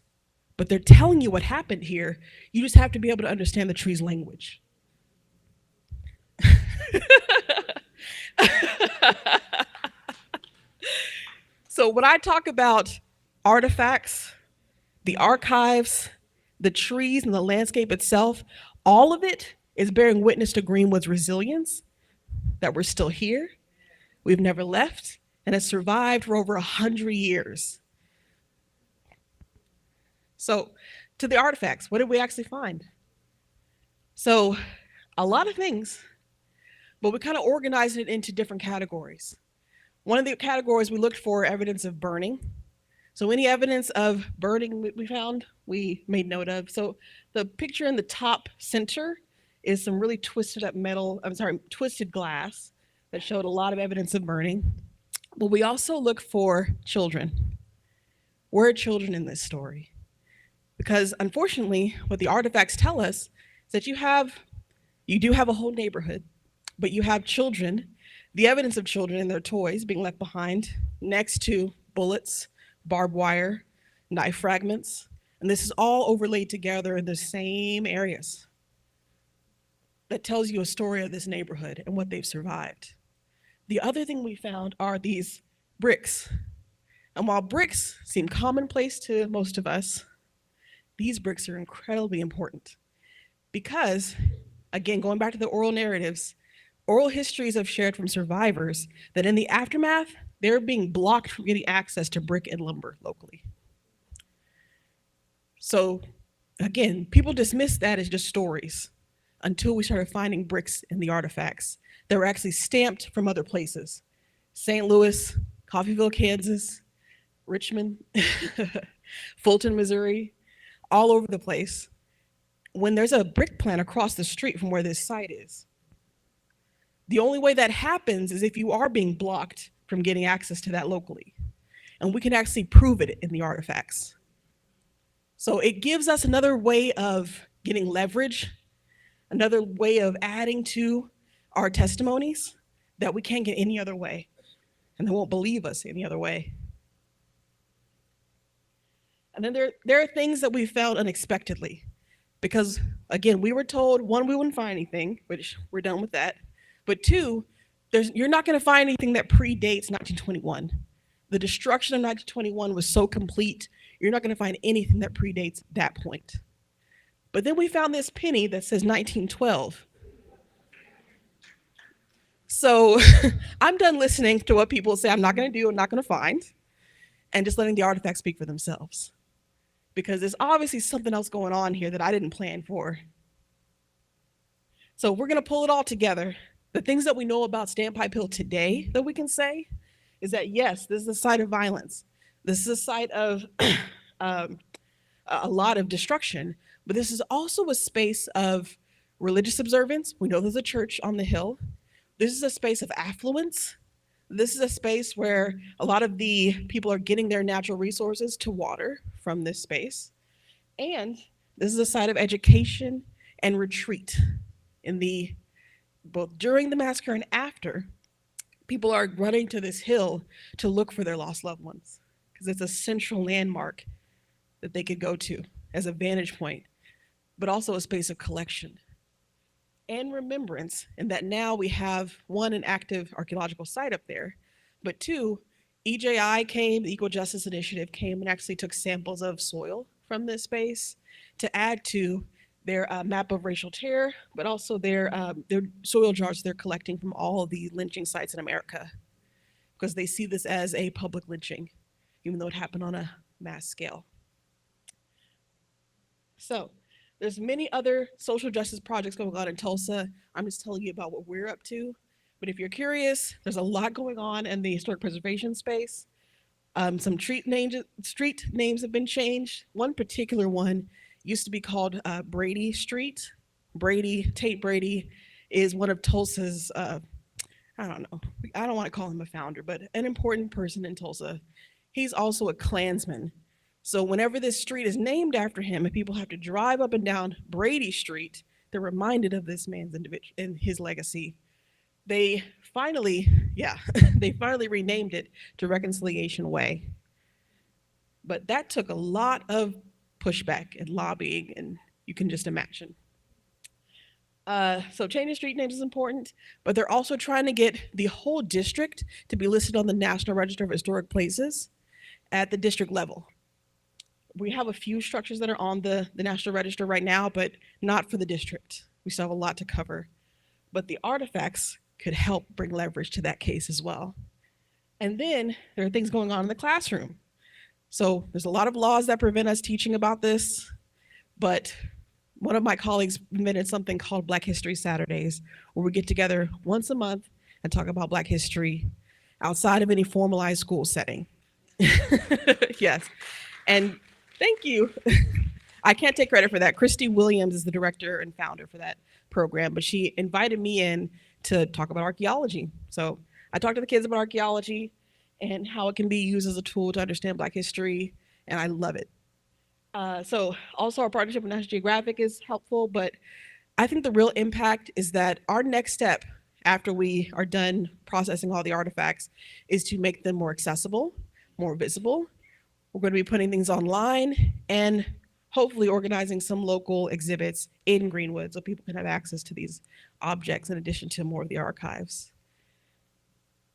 But they're telling you what happened here. You just have to be able to understand the tree's language. So when I talk about artifacts, the archives, the trees, and the landscape itself, all of it is bearing witness to Greenwood's resilience, that we're still here, we've never left, and has survived for over 100 years. So to the artifacts, what did we actually find? So a lot of things, but we kind of organized it into different categories. One of the categories we looked for evidence of burning. So any evidence of burning we found, we made note of. So the picture in the top center is some really twisted glass that showed a lot of evidence of burning. But we also looked for children. Where are children in this story? Because unfortunately, what the artifacts tell us is that you do have a whole neighborhood, but you have children, the evidence of children and their toys being left behind next to bullets, barbed wire, knife fragments, and this is all overlaid together in the same areas. That tells you a story of this neighborhood and what they've survived. The other thing we found are these bricks. And while bricks seem commonplace to most of us, these bricks are incredibly important because, again, going back to the oral narratives, oral histories have shared from survivors that in the aftermath, they're being blocked from getting access to brick and lumber locally. So again, people dismiss that as just stories until we started finding bricks in the artifacts that were actually stamped from other places. St. Louis, Coffeyville, Kansas, Richmond, Fulton, Missouri, all over the place. When there's a brick plant across the street from where this site is. The only way that happens is if you are being blocked from getting access to that locally. And we can actually prove it in the artifacts. So it gives us another way of getting leverage, another way of adding to our testimonies that we can't get any other way. And they won't believe us any other way. And then there are things that we found unexpectedly. Because again, we were told, one, we wouldn't find anything, which we're done with that. But two, you're not gonna find anything that predates 1921. The destruction of 1921 was so complete, you're not gonna find anything that predates that point. But then we found this penny that says 1912. So I'm done listening to what people say I'm not gonna do, I'm not gonna find, and just letting the artifacts speak for themselves. Because there's obviously something else going on here that I didn't plan for. So we're gonna pull it all together. The things that we know about Standpipe Hill today that we can say is that yes, this is a site of violence. This is a site of a lot of destruction, but this is also a space of religious observance. We know there's a church on the hill. This is a space of affluence. This is a space where a lot of the people are getting their natural resources to water from this space. And this is a site of education and retreat. in both during the massacre and after, people are running to this hill to look for their lost loved ones because it's a central landmark that they could go to as a vantage point, but also a space of collection and remembrance, and that now we have, one, an active archaeological site up there, but two, EJI came, the Equal Justice Initiative came and actually took samples of soil from this space to add to their map of racial terror, but also their soil jars they're collecting from all of the lynching sites in America, because they see this as a public lynching, even though it happened on a mass scale. So there's many other social justice projects going on in Tulsa. I'm just telling you about what we're up to. But if you're curious, there's a lot going on in the historic preservation space. Some street names have been changed. One particular one used to be called Brady Street. Tate Brady is one of Tulsa's, I don't want to call him a founder, but an important person in Tulsa. He's also a Klansman. So whenever this street is named after him and people have to drive up and down Brady Street, they're reminded of this man's individual and his legacy. They finally renamed it to Reconciliation Way. But that took a lot of pushback and lobbying, and you can just imagine. So changing street names is important, but they're also trying to get the whole district to be listed on the National Register of Historic Places at the district level. We have a few structures that are on the National Register right now, but not for the district. We still have a lot to cover. But the artifacts could help bring leverage to that case as well. And then there are things going on in the classroom. So there's a lot of laws that prevent us teaching about this, but one of my colleagues invented something called Black History Saturdays, where we get together once a month and talk about Black history outside of any formalized school setting. Yes, and thank you. I can't take credit for that. Christy Williams is the director and founder for that program, but she invited me in to talk about archaeology. So I talked to the kids about archaeology and how it can be used as a tool to understand Black history, and I love it. So also our partnership with National Geographic is helpful, but I think the real impact is that our next step after we are done processing all the artifacts is to make them more accessible, more visible. We're going to be putting things online and hopefully organizing some local exhibits in Greenwood so people can have access to these objects in addition to more of the archives.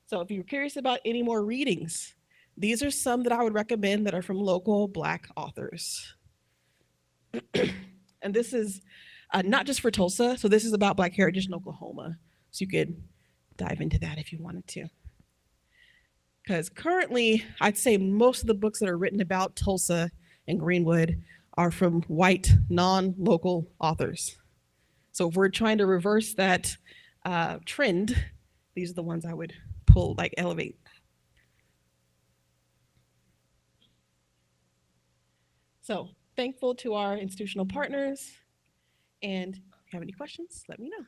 So if you're curious about any more readings, these are some that I would recommend that are from local Black authors. And this is not just for Tulsa, so this is about Black heritage in Oklahoma. So you could dive into that if you wanted to. Because currently, I'd say most of the books that are written about Tulsa and Greenwood are from white, non-local authors. So if we're trying to reverse that trend, these are the ones I would pull, like elevate. So thankful to our institutional partners, and if you have any questions, let me know.